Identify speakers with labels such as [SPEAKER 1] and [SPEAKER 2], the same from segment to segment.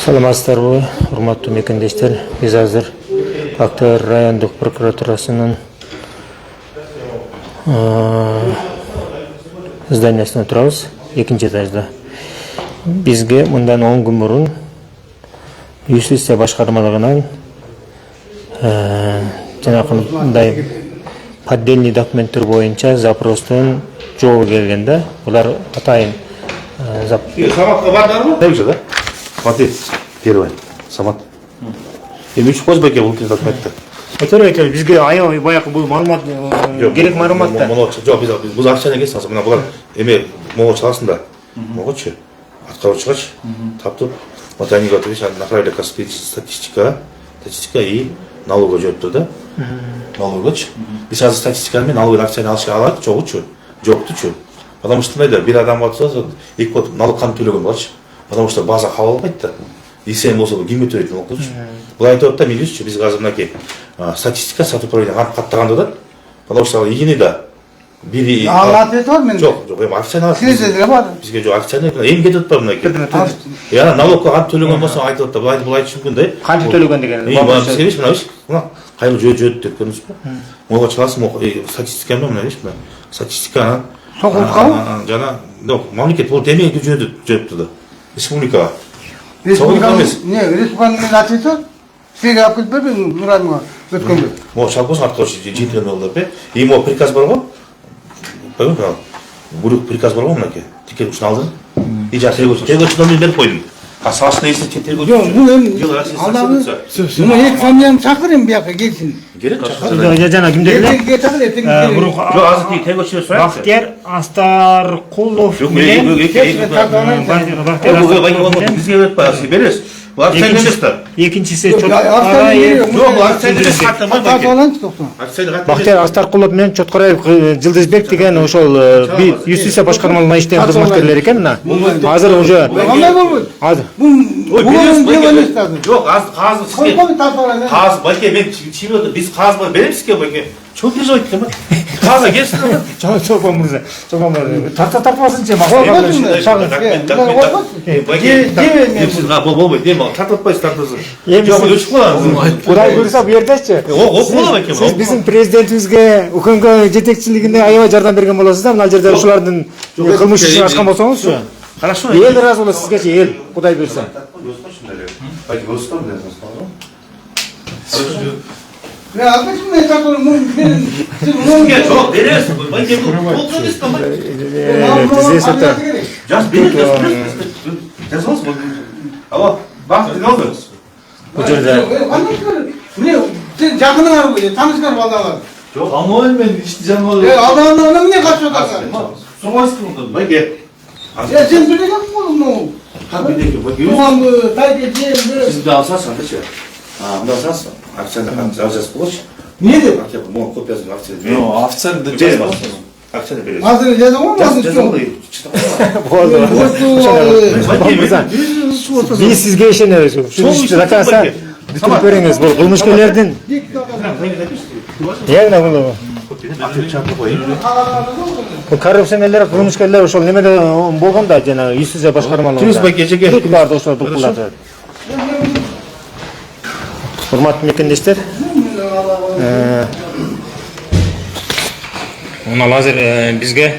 [SPEAKER 1] Саламатсыздарбы, урматтуу мекендештер. Биз азыр Актер райондук прокуратурасынын зданиясында турабыз, 2-этажда. Бизге мындан 10 күн мурун юстиция башкармалыгынан жанакындай поддельный документтер боюнча запростун жообу келген да. Булар атайын
[SPEAKER 2] Саматқа бардарбы? Дайгы да? Смотри, первый. Самат. Үч козбайке бул документти.
[SPEAKER 1] Айтор бизге аябай баягы бул маалымат керек маалымат да.
[SPEAKER 2] Жок, биз акчаны келсеңиз, мына булар эме могу чыгасың да. Могучу. Аткаруучугачы таптып, Матани Готович направили к статистика и налога жөөттүр да. Налогочу. Биз азыр статистика менен налог акчаны алышка алат, жокчу. Жоктучу. Потому что bir адам болса, эки год налог кантип төлөгөн болчу. Потому что база кабыл албайт да. Исен болсо кимге төлөйт болчу. Бул айтып атат да, мен үчү биз азыр мынакей статистика сатып управление каттаганда да. Потому что ийгинде бири
[SPEAKER 3] алат этор мен.
[SPEAKER 2] Жок, эми акчаны алат.
[SPEAKER 3] Сизге бар.
[SPEAKER 2] Бизге жок акчаны эми кетип атпайбы мынакей. Я налог кантип төлөгөн болсо айтып атат да, булай түшүнгөн да.
[SPEAKER 1] Кантип төлөгөн деген.
[SPEAKER 2] Бизге эмес, мына кайгы жөөт деп көрдүңүзбү? Могу чыгасың, статистика менен эмес, статистиканы жана мамлекет бул демек жөөттү да. Республикага.
[SPEAKER 3] Республиканын мен ачыйсыз, сизге алып кетип бербейм Нуранга өткөнгө.
[SPEAKER 2] Могу шалкоос арткылыш жеткен болуп деп. И могу приказ бар го. Пайгамбар. Бурук приказ бар го мынакей. Тикер үчүн алдым. И жа тергөөчү номерин берип койдум. Салышына эсин тергөөчү.
[SPEAKER 3] Жок, бул эми алдабы. Мына эки фамилияны чакырайын бияка келсин.
[SPEAKER 2] Керек чакыр.
[SPEAKER 1] Жана кимдер эле?
[SPEAKER 2] Жок, азыр тергөөчү сурайт.
[SPEAKER 1] Бактияр Астаркулов менен
[SPEAKER 2] бизге өтпөй, бересиз. Булар эмес да.
[SPEAKER 1] Экинчиси
[SPEAKER 2] Чоткараев. Жок,
[SPEAKER 1] Бактияр Астаркулов менен Чоткараев Жылдызбек деген ошол юстиция башкармалыгында иштеген кызматкерлер экен мына. Азыр уже
[SPEAKER 3] кандай болбойт?
[SPEAKER 1] азыр
[SPEAKER 2] Жок, азыр сизге казы байке мен чибеде биз казы беребиз сизге байке. Чоң переживать эткен ба? Казы келсин.
[SPEAKER 1] Чоң мырза. Тартпасынчы
[SPEAKER 2] болбойт. Эми тартпайсыз, тартасыз. Жок, өчүп калат.
[SPEAKER 1] Кудай буйруса бу жердечи.
[SPEAKER 2] Окула байке.
[SPEAKER 1] Сиз биздин президентибизге УКМК жетекчилигине аябай жардам берген болосуз да, мына жерде ушулардын кылмыш ишин ачкан болсоңузчу.
[SPEAKER 2] Хорошо.
[SPEAKER 1] Эл ыраазы болот сизгечи, эл, Кудай буйруса.
[SPEAKER 3] Я опять мне такой,
[SPEAKER 2] Жок, бересиз. Байке бул эмес да.
[SPEAKER 1] Здесь это
[SPEAKER 2] Жас бересиз. Жазыңыз бул. Алло, бак dinlediniz.
[SPEAKER 1] bu жерде
[SPEAKER 3] Міне, сен жақыныңар ғой, танышыңар балалар.
[SPEAKER 2] Жоқ, амал мен ешті жаңалы.
[SPEAKER 3] Алдағандарына міне қашып отырсың?
[SPEAKER 2] Соңғайсың ғой, байке.
[SPEAKER 3] Сен білдек ақпын бұл. Туған тайке жем.
[SPEAKER 2] Сіз де алсасың, ше. Мында алсасың. Акцияны жазасыз болшы.
[SPEAKER 3] Не деп?
[SPEAKER 2] Мұның копиясын акцияны.
[SPEAKER 4] Жоқ, официалды жазбасыз.
[SPEAKER 2] Акцияны бересіз.
[SPEAKER 3] Азыр жаза ғой?
[SPEAKER 1] биз сизге ишенебиз. Siz заказа бүтүп бериңиз. Бул кылмышкерлердин бул коррупционерлер, кылмышкерлер ошол немеде болгон да, жана юстиция башкармалыгында. Буларды ошол дукулатат. Урматтуу мекендештер, мына азыр бизге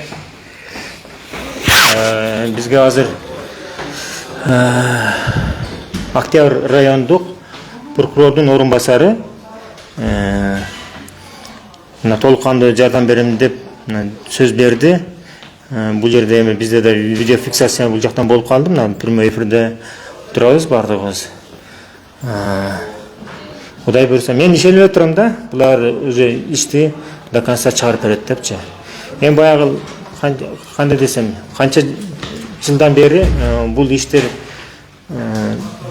[SPEAKER 1] азыр Октябрь райондук прокурордун орун басары мына толук кандуу жардам берем деп сөз берди. Бул жерде эми бизде да видео фиксация бул жактан болуп калды. Мына прямой эфирде турабыз бардыгыбыз. Кудай буйруса, мен ишенип турам да, булар уже ишти до конца чыгарып берет депчи. Мен баягы кандай десем, канча жылдан бери бул иштер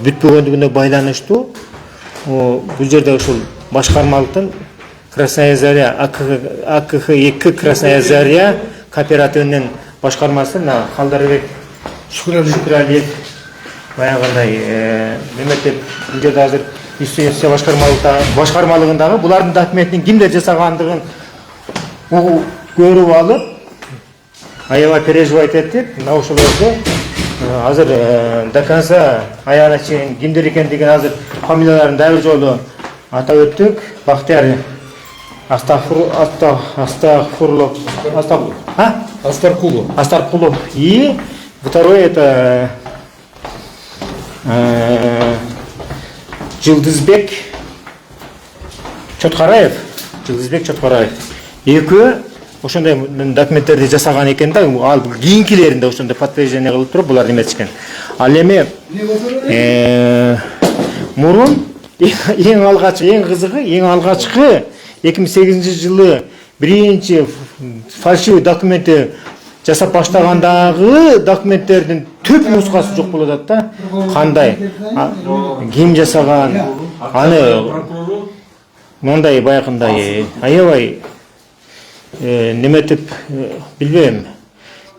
[SPEAKER 1] бүтпөгөндүгүнө байланыштуу. Бул жерде ушул башкармалыктын Красная Заря, АКХ-2 Красная Заря кооперативинин башкармасы мына Калдарбек Шүкүралиев баягындай мемлекет бул жерде азыр юстиция башкармалыгындагы булардын документин кимдер жасагандыгын көрүп алып, аябай переживать этип, мына ошолорду азыр до конца аягына чейин кимдер экендигин азыр фамилияларын дагы бир жолу атап өттүк. Бактияр Астаркулов. И второй это Жылдызбек Чоткараев. Экөө ошондой документтерди жасаган экен да. Ал кийинкилеринде ошондой подтверждение кылып туруп булар эметишкен. Ал эми мурун эң алгачкы 2008-жылы биринчи фальшивый документти жасап баштагандагы документтердин түп нускасы жок болуп атат да. Кандай? Ким жасаган? Аны мындай баягындай аябай неметип билбейм.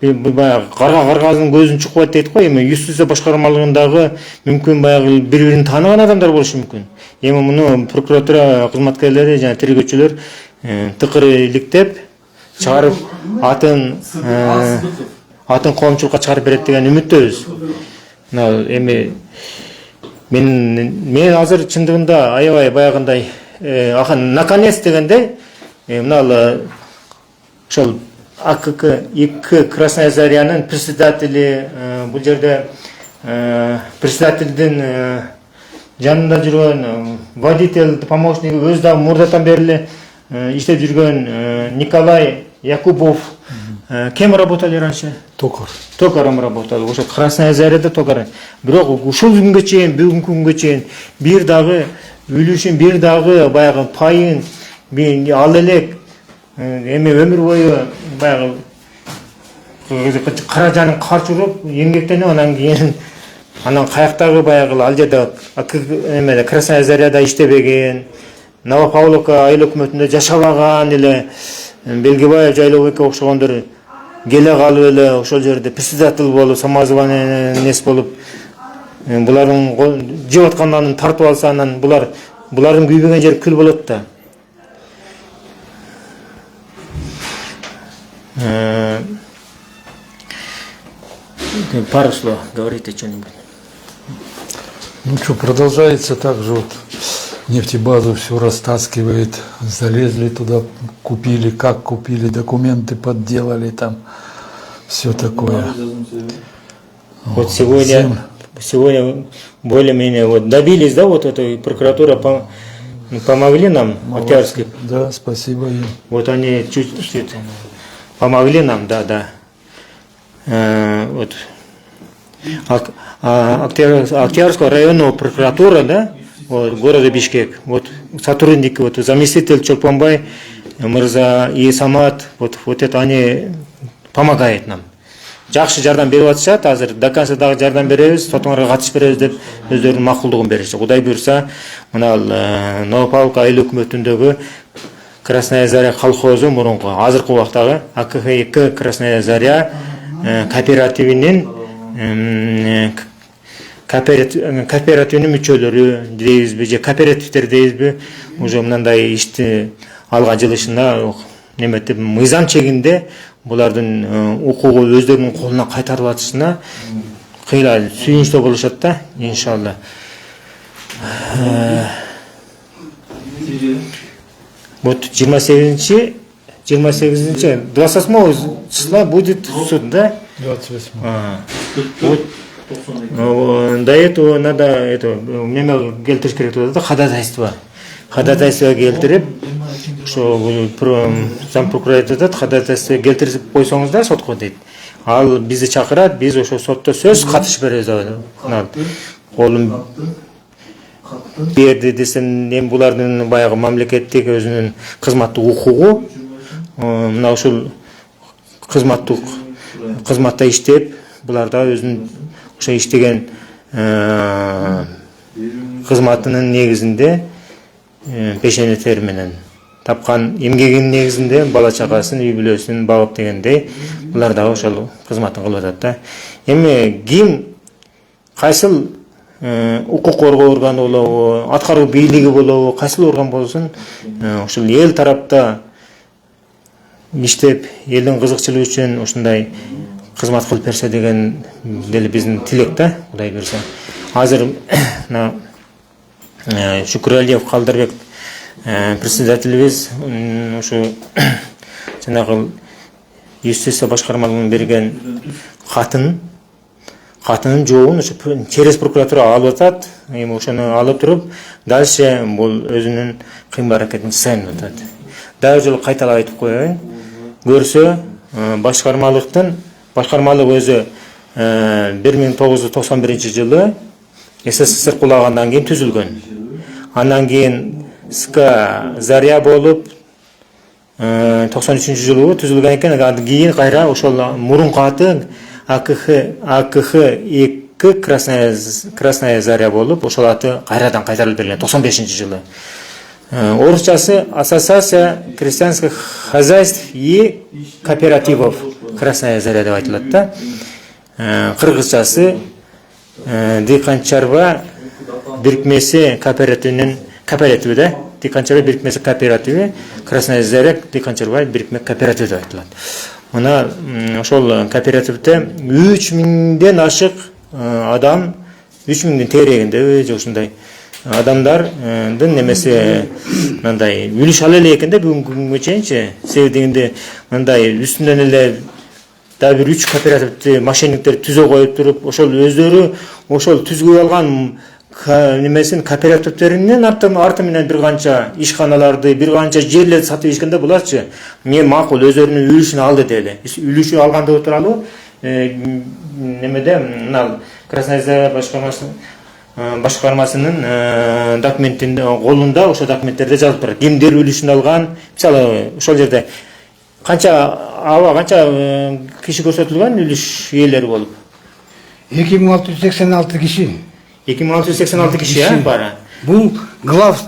[SPEAKER 1] Баягы каргаздын көзүн чукпайт дейт го. Эми юстиция башкармалыгындагы мүмкүн баягы бири-бирин тааныган адамдар болушу мүмкүн. Эми муну прокуратура кызматкерлери жана тергөөчүлөр тыкыр иликтеп чыгарып атын коомчулукка чыгарып берет деген үмүттөбүз. Эми мен азыр чындыгында аябай баягындай наконец дегендей мына ошол АКК Красная Зарянын председатели бул жерде председателдин жанында жүргөн водитель помощниги өзү дагы мурдатан бери иштеп жүргөн Николай Якубов кем работали раньше? Токаром работал. Ошо Красная Заряда токар. Бирок ушул күнгө чейин, бүгүнкү күнгө чейин бир дагы үлүшүн, бир дагы баягы пайын ал элек эми өмүр бою баягы каражанын карчы уруп эмгектенип анан кийин анан каяктагы баягы ал жерде Красная Заряда иштебеген, Новопавловка айыл өкмөтүндө жашабаган эле Белгибаев Жайлообекке окшогондор келе калып эле ошол жерде председатель болуп, самозванец болуп булардын жеп аткандарын тартып алса анан булардын күйбөгөн жери күл болот да. Пару слов говорите что-нибудь.
[SPEAKER 4] Ну что, продолжается так же вот. Нефтебазу все растаскивает, залезли туда, купили, как купили, документы подделали там, все такое.
[SPEAKER 1] Вот сегодня более-менее вот добились, да, вот эта прокуратура помогли нам, Октябрьский.
[SPEAKER 4] Да, спасибо им.
[SPEAKER 1] Вот они чуть-чуть помогли нам, да. Вот Октябрьского районного прокуратура, да, вот, города Бишкек, вот сотрудники, вот заместитель Чолпонбай, Мырза и Самат, вот это они помогают нам. Жакшы жардам берип атышат, азыр до конца дагы жардам беребиз, сотуңарга катышып беребиз деп өздөрүнүн макулдугун беришти. Кудай буйрса, мына Новопавловка айыл өкмөтүндөгү Красная Заря колхозу мурунку азыркы убактагы АКХ Красная Заря кооперативинин мүчөлөрү дейбизби же кооперативдер дейбизби уже мындай ишти алган жылышына неметип мыйзам чегинде булардын укугу өздөрүнүн колуна кайтарып атышына кыйла сүйүнүчтүү болушат да, иншалла. Вот 28 числа будет суд, да?
[SPEAKER 4] 28.
[SPEAKER 1] Вот. До этого надо мемел келтириш керек болот да, ходатайство келтирип, ошо зам прокурор айтат, ходатайство келтирип койсоңуздар сотко дейт. Ал бизди чакырат, биз ошо сотто сөз катышып беребиз да. Колум берди десем, эми булардын баягы мамлекеттик өзүнүн кызматтык укугу, мына ушул кызматта иштеп, булар да өзүнүн ошо иштеген кызматынын негизинде пешенетер менен тапкан эмгегинин негизинде бала чагасын, үй бүлөсүн багып дегендей, булар да ошол кызматын кылып атат да. Эми ким кайсыл укук коргоо органы болобу, аткаруу бийлиги болобу, кайсыл орган болсун, ошол эл тарапта иштеп, элдин кызыкчылыгы үчүн ушундай кызмат кылып берсе деген деле биздин тилек да, Кудай берсе. Азыр мына Шүкүралиев Калдырбек председателибиз ушу жанагы юстиция башкармалыгынын берген катынын жообун ушу через прокуратура алып атат. Эми ошону алып туруп, дальше бул өзүнүн кыймыл аракетин жасайм деп атат. Дагы жолу кайталап айтып коеюн. Көрсө, башкармалык өзү 1991-жылы СССР кулагандан кийин түзүлгөн. Андан кийин СК Заря болуп 93-жылы түзүлгөн экен. Андан кийин кайра ошол мурунку аты АКХ-2 Красная Заря болуп, ошол аты кайрадан кайтарылып берилген 95-жылы. Орусчасы Ассоциация крестьянских хозяйств и кооперативов Красная Заря деп айтылат да. Кыргызчасы Дыйканчарба бирикмеси кооперативи да. Дыйканчарба бирикмеси кооперативи Красная Заря Дыйканчарба бирикме кооперативи деп айтылат. Мына ошол кооперативде 3000ден ашык адам, 3000ден тегерегинде же ушундай адамдардын немесе мындай үлүш ала эле экен да бүгүнкү күнгө чейинчи. Себеби дегенде мындай үстүнөн эле дагы бир 3 кооперативди мошенниктер түзө коюп туруп, ошол өздөрү ошол түзгүп алган немесин кооперативтеринин арты менен бир канча ишканаларды, бир канча жерлерди сатып ишкенде буларчы мен макул өздөрүнүн үлүшүн алды дейли. Үлүшү алгандыгы тууралуу немеде мына Красная Заря башкармасынын документинде колунда ошо документтерде жазылып турат. Кимдер үлүшүн алган, мисалы ошол жерде канча киши көрсөтүлгөн үлүш ээлери болуп?
[SPEAKER 3] 2686 киши.
[SPEAKER 1] 2686 киши бары.
[SPEAKER 3] Бул глав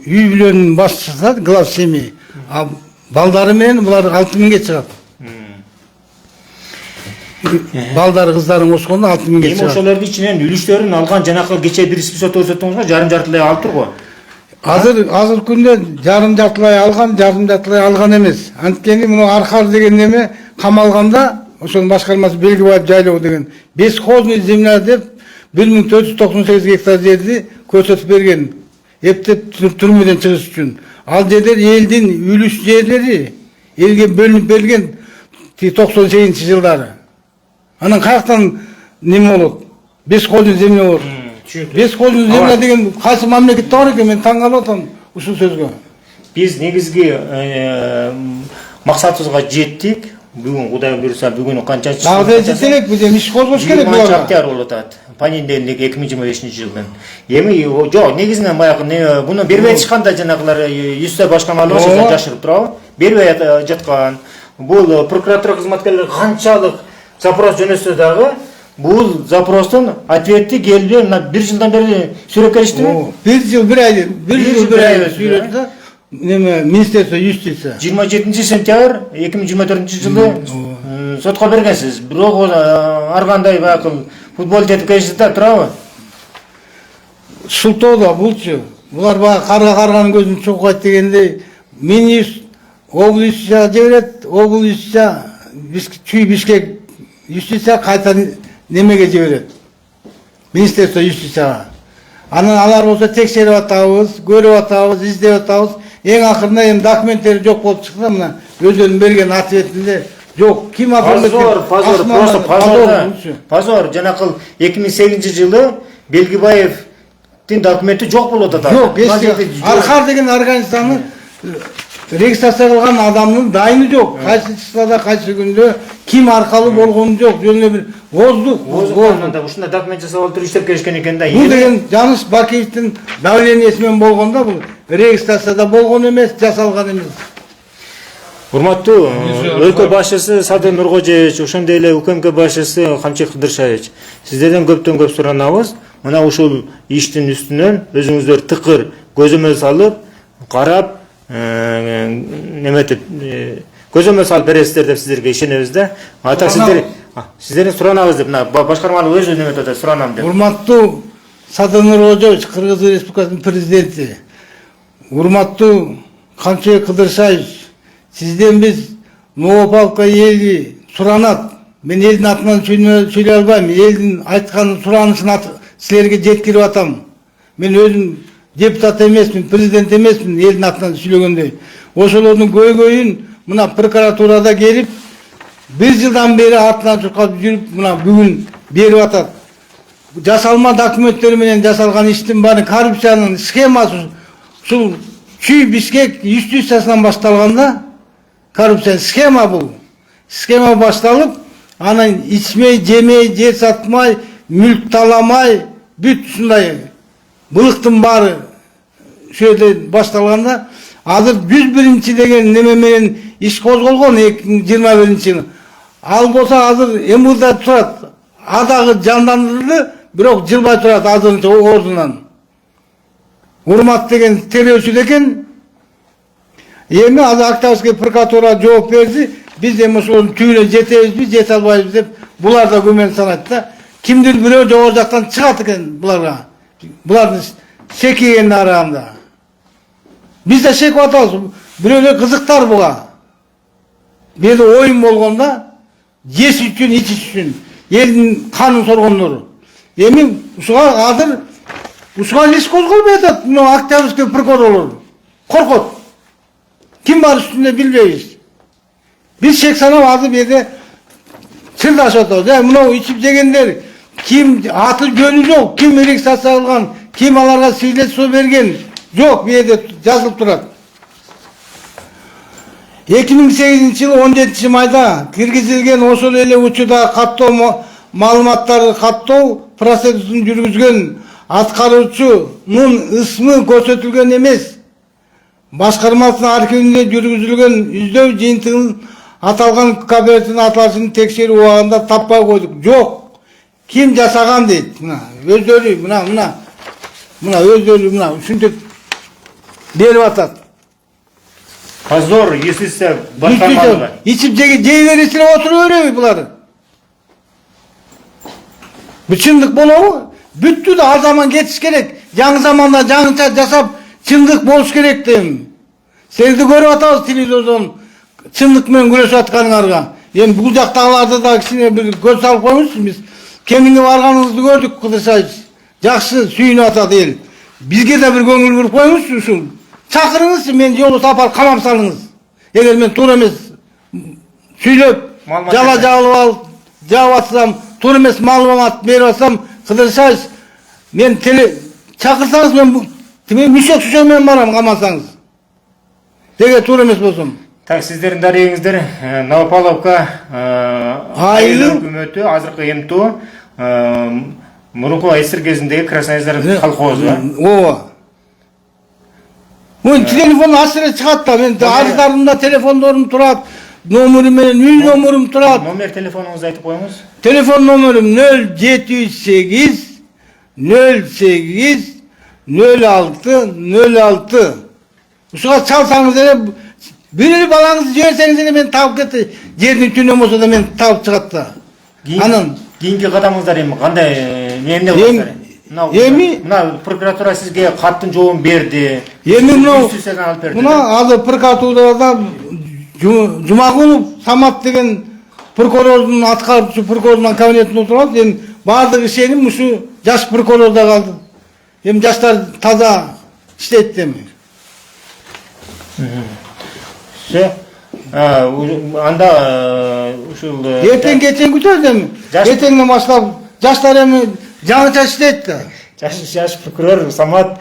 [SPEAKER 3] үй бүлөнүн башчысы, глав семьи. А балдары менен булар 6000ге чыгат. Балдары кыздарын кошкондо 6000ге чыгат.
[SPEAKER 1] Эми ошолордун ичинен үлүштөрүн алган жанакы кече бир список көрсөттүңүзгө жарым-жартылай алып турго.
[SPEAKER 3] Азыр күндө жарым-жартылай алган эмес. Анткени муну Архар деген неме камалганда ошонун башкармасы Белгибаев жайлоо деген бесхозный земля деп 1498 гектар жерди көрсөтүп берген. Эптеп түрмөдөн чыгыш үчүн. Ал жерлер элдин үлүш жерлери, элге бөлүнүп берилген 98-жылдары. Анан каяктан неме болот? Бесхозный земля болот. Бесхозный земля деген кайсы мамлекетте бар экен, мен таң калып атам ушул сөзгө.
[SPEAKER 1] Биз негизги максатыбызга жеттик. Бүгүн Кудай буйруса бүгүн канчанчы?
[SPEAKER 3] Дагы жетелек, биз эми иш козгош керек буларга.
[SPEAKER 1] 20 октябрь болуп атат. Понедельник 2025-жылдын. Эми жок, негизинен баягы буну бербей чыкканда жанагылар юстиция башкармалыгы жашырып турабы? Бербей жаткан. Бул прокуратура кызматкерлери канчалык запрос жөнөтсө дагы бул запростун ответти келбей, мына 1 жылдан бери сүрөккелиштиби?
[SPEAKER 3] 1 жыл 1 ай сүрөттү да. Неме Министерство юстиция
[SPEAKER 1] 27 сентябрь 2024-жылы сотко бергенсиз. Бирок ар кандай баягы футбол тетип келишти да турабы?
[SPEAKER 3] Шултоодо булчу. Булар баягы карганын көзүн чокойт дегендей, облыстья жиберет, облыстья Бишкек юстиция кайта немеге жиберет. Министерство юстицияга. Анан алар болсо текшерип атабыз, көрүп атабыз, издеп атабыз. Эң акырында эми документтери жок болуп чыкса, мына өзүнүн берген ответинде жок. Ким
[SPEAKER 1] позор. Жанакыл 2008-жылы Белгибаевдин документи жок болуп атат.
[SPEAKER 3] Жок, Архар деген организациянын регистрация кылган адамдын дайыны жок. Кайсы числада, кайсы күндө ким аркалуу болгону жок. Жөнүнө бир воздух.
[SPEAKER 1] Ушундай документ жасап отуруп иштеп келишкен экен да.
[SPEAKER 3] Бул деген Жаныс Бакиевдин давлениеси менен болгондо бул регистрацияда болгон эмес, жасалган эмес.
[SPEAKER 1] Урматтуу өлкө башчысы Садыр Нуркожоевич, ошондой эле УКМК башчысы Камчы Кыдыршаевич, сиздерден көптөн көп суранабыз. Мына ушул иштин үстүнөн өзүңүздөр тыкыр көзөмөл салып, карап, неметип көзөмөл салып бересиздер деп сиздерге ишенебиз да. Ата сиздерден суранабыз деп, мына башкармалык өзү неметип атат, суранам деп.
[SPEAKER 3] Урматтуу Садыр Нуркожоевич, Кыргыз Республикасынын президенти. Урматтуу Камчы Кыдыршаевич, сизден биз Новопавка эли суранат. мен элдин атынан сүйлөй албайм. Элдин айткан суранышын силерге жеткирип атам. Мен өзүм депутат эмесмин, президент эмесмин, элдин атынан сүйлөгөндөй. Ошолордун көйгөйүн мына прокуратурада келип, 1 жылдан бери артынан чуркап жүрүп, мына бүгүн берип атат. Жасалма документтер менен жасалган иштин баары коррупциянын схемасы ушул Чүй Бишкек юстициясынан башталганда коррупция схема бул. Схема башталып, анан ичмей, жемей, жер сатмай, мүлк таламай, бүт ушундай былыктын баары шөйдө башталганда, азыр 101 деген неме менен иш козголгон 2021-жылы. Ал болсо азыр МВД турат. Адагы жандандырылды, бирок жылбай турат азырынча ордунан. Урмат деген терөөчү экен. Эми азыр Октябрьский прокуратура жооп берди. Биз эми ошонун түбүнө жетебизби, жете албайбыз деп булар да күмөн санайт да. Кимдир бирөө жогору жактан чыгат экен буларга. Булардын секигенин арагында. Биз да шекип атабыз. Бирөөлөр кызыктар буга. Бери оюн болгондо жеш үчүн, ичиш үчүн элдин канын соргондору. Эми ушуга азыр ушуга иш козголбой атат. Мына Октябрьский прокурорлор коркот. Ким бар үстүндө билбейбиз. Биз шек санап азыр берде сырдашып атабыз. Мына ичип жегендер ким аты жөнү жок, ким регистрация кылган, ким аларга свидетельство берген жок, берде жазылып турат. 2008-жылы 17 майда киргизилген ошол эле учурда каттоо маалыматтарды каттоо процедурун жүргүзгөн аткаруучунун ысмы көрсөтүлгөн эмес. Башкармасынын архивинде жүргүзүлгөн издөө жыйынтыгын аталган кооперативдин аталышын текшерүү убагында таппай койдук. Жок. Ким жасаган дейт. Мына өздөрү мына өздөрү мына ушинтип берип атат.
[SPEAKER 1] Позор, если все башкармалыгы.
[SPEAKER 3] Ичип жей бересине отуруп береби булар? Бул чындык болобу? Бүттү да ал заман кетиш керек. Жаңы заманда жаңыча жасап чындык болуш керек дейм. Силерди көрүп атабыз телевизордон чындык менен күрөшүп атканыңарга. Эми бул жактагыларды да кичине бир көз салып коюңузчу. Биз кемиңе барганыңызды көрдүк, Кудайсайч. Жакшы сүйүнүп атат эл. Бизге да бир көңүл буруп коюңузчу ушул. Чакырыңызчы, мен жолу тапар камап салыңыз. Эгер мен туура эмес сүйлөп, жала жаап атсам, туура эмес маалымат берип атсам, Кудайсайч, мен чакырсаңыз мен мүшөк менен барам, камасаңыз. Эгер туура эмес болсом.
[SPEAKER 1] Так, сиздердин дарегиңиздер Новополовка айыл өкмөтү азыркы МТО мурунку СССР кезиндеги краснояздар колхозу.
[SPEAKER 3] Ооба. Мен телефон ачыра чыгат да, мен арыздарымда телефондорум турат, номерим менен үй номерим турат.
[SPEAKER 1] Номер телефонуңузду айтып коюңуз.
[SPEAKER 3] Телефон номерим 078 08 06 Ушуга чалсаңыз эле бир балаңызды жиберсеңиз эле мен таап кетти. Жердин түнүнөн болсо да мен таап чыгат да. Анан
[SPEAKER 1] кийинки кадамыңыздар эми кандай эмне болот? Мына прокуратура сизге каттын жообун берди.
[SPEAKER 3] Эми мына азыр прокуратурада Жумагулов Самат деген прокурордун аткаруучу прокурордун кабинетинде отурат. Эми баардык ишеним ушу жаш прокурордо калды. Эми жаштар таза иштейт эми.
[SPEAKER 1] Анда ушул
[SPEAKER 3] эртең кечен күтөбүз эми. Эртеңден баштап жаштар эми жаңыча иштейт да.
[SPEAKER 1] Жаш прокурор Самат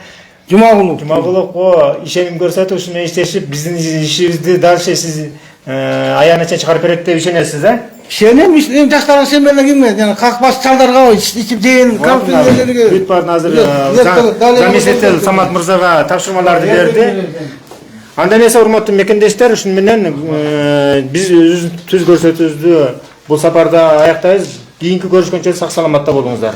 [SPEAKER 1] Жумагуловго ишеним көрсөтүп, ушу менен иштешип, биздин ишибизди дальше сиз аяныша чыгарып берет деп ишенесиз, Ишенем, жаштарга ишенбеген кимге? Жана какбаш чалдарга ичип жеген коррупциялерге. Бүт баарын азыр заместитель Самат мырзага тапшырмаларды берди. Анда эмесе, урматтуу мекендештер, ушун менен биз түз көрсөтүүбүздү бул сапарда аяктайбыз. Кийинки көрүшкөнчө сак саламатта болуңуздар.